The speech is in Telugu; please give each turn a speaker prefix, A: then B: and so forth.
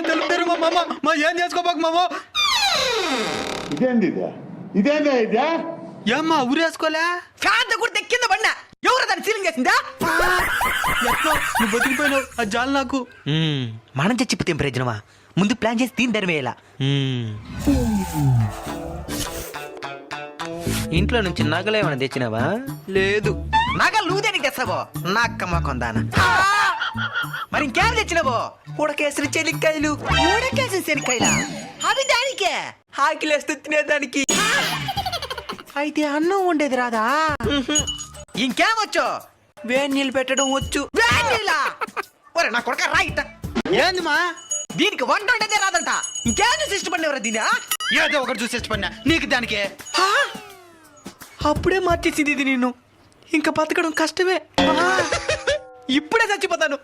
A: తెలుపుతారు మా మామ మా ఏం చేసుకోబాకు మామ.
B: ఇదేందా ఇదే
A: ఏమ్మా ఊరేసుకోలే
C: ఫ్యాన్ కూడా కింద పడినా ఎవరు దాన్ని సీలింగ్ చేసిందా?
A: ఎట్లా నువ్వు బతికిపోయినావు అది చాలు నాకు.
C: మనం చచ్చిపోతే ఏం ప్రయోజనమా? ముందు ప్లాన్ చేసి దీని ధరవేయాల. ఇంట్లో నుంచి నగలు ఏమైనా తెచ్చినావా?
A: లేదు.
C: నగలు నువ్వు దేనికి తెస్తావో? నాకమ్మ కొందానా. మరి ఇంకేం తెచ్చినావో? ఉడకేసిన చెనిక్కాయలు. ఉడకేసిన చెనిక్కాయలా? అవి దానికే ఆకిలేస్తే తినేదానికి. అయితే అన్నం ఉండేది రాదా? ఇంకేమొచ్చు? వేడి నీళ్ళు పెట్టడం వచ్చు. వేడి నీళ్ళా? ఒరే నా కొడుక రాయిట.
A: ఏంది మా
C: దీనికి వంట ఉండేదే రాదంట. ఇంకేం ఇష్టపడినవరా దీని?
A: ఏదో ఒకటి చూసి ఇష్టపడినా నీకు దానికే. అప్పుడే మార్చేసింది ఇది నిన్ను. ఇంకా బతకడం కష్టమే. ఇప్పుడే చచ్చిపోతాను.